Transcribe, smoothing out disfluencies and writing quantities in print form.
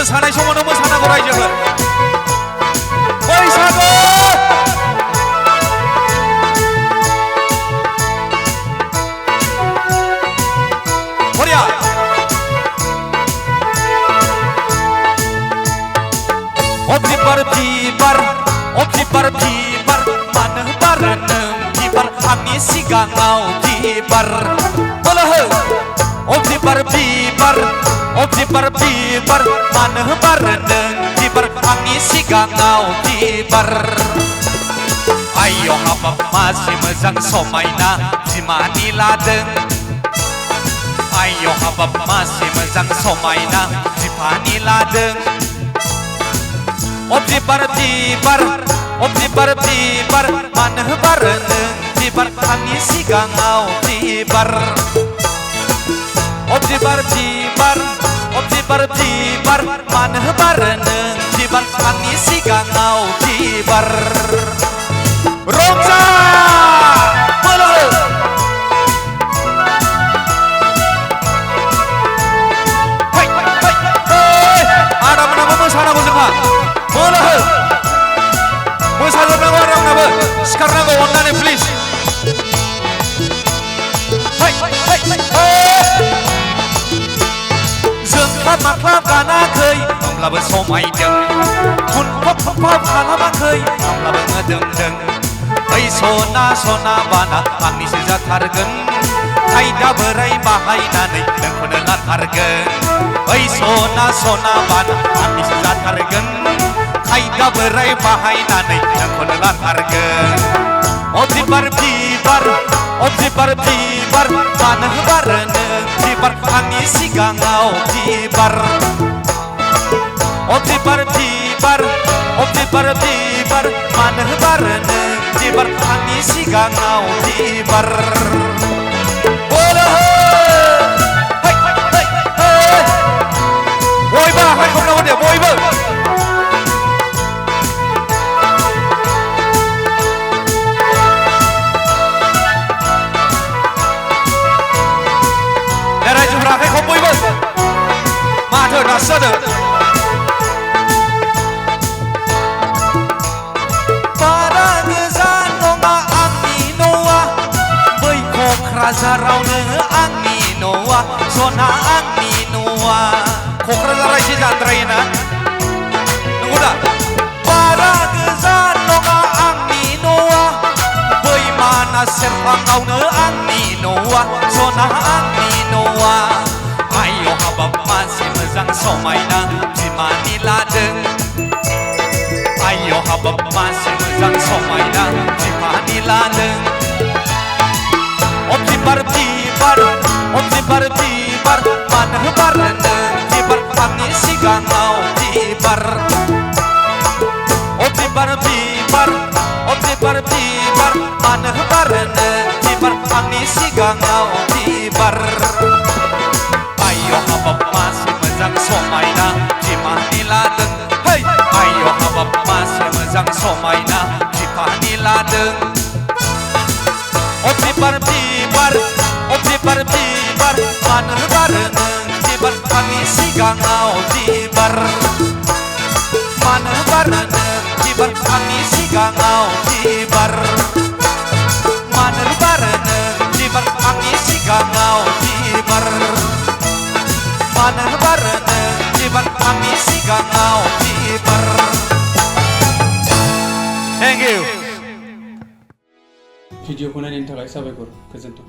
मोसानाय समावनो मोसानांगौ रायजोफोर बैसागु बरिया बिबार बिबार बिबार बिबार मानो बारो नों बिबार आंनि सिगाङाव बिबार बिबार बिबार बिबार बिबार मानो बारो नों बिबार आंनि सिगाङाव बिबार आयौ हाबाब मासे मोजां समायना बिमानि लादों आयौ हाबाब मासे मोजां समायना बिफानि लादों बिबार बिबार बिबार बिबार मानो बारो नों बिबार आंनि सिगाङाव बिबार बिबार बिबार बिबार बिबार मानो बारो नों बिबार आंनि सिगाङाव बिबार रंजा बोलो आदामोनाबो मोसानांगौ जोंहा बोलो मोसाजोबनांगौ आदामोनाबो सिखारनांगौ अननानै प्लिज जोंख्लाब माख्लाब गानाखै होमब्लाबो समायदों खुनफब खुनफब खालामाखै होमब्लाबो मोदोमदों ओइ सना सना बाना आंनिसो जाथारगोन खायदा बोराय बाहायनानै नोंखौनो लाथारगोन ओइ सना सना बाना आंनिसो जाथारगोन खायदा बोराय बाहायनानै नोंखौनो लाथारगोन बिबार बिबार बिबार बिबार मानो बारो नों बिबार आंनि सिगाङाव बिबार बिबार बिबार बिबार बिबार मानो बारो नों बिबार आंनि सिगाङाव बिबार बयबो आखाइ खबनांगौ दे बयबो रायजोफोरा आखाइ खब बयबो माथो दासो जादों बारा गोजान नङा आंनि न'आ बै क'क्राझारावनो आंनि न'आ सना आंनि न'आ क'क्राझारा एसे जानद्रायोना नंगौ दा बारा गोजान नङा आंनि न'आ बै मानास सेरफाङावनो आंनि न'आ सना आंनि न'आ आयौ हाबाब मासे मोजां समायना बिमानि लादों आयौ हाबाब मासे मोजां समायना बिफानि लादों बिबार बिबार बिबार बिबार मानो बारो नों बिबार आंनि सिगाङाव बिबार बिबार बिबार बिबार बिबार मानो बारो नों बिबार आंनि सिगाङाव बिबार आयौ हाबाब मासे मोजां समायना बिमानि लादों आयौ हाबाब मासे मोजां समायना बिफानि लादों बिबार बिबार बिबार बिबार मानो बारो नों बिबार आंनि सिगाङाव बिबार मानो बारो नों बिबार आंनि सिगाङाव बिबार मानो बारो नों बिबार आंनि सिगाङाव बिबार मानो बारो नों बिबार आंनि सिगाङाव बिबार थेंक इउ भिडिअखौ नायनायनि थाखाय साबायखर गोजोन्थों।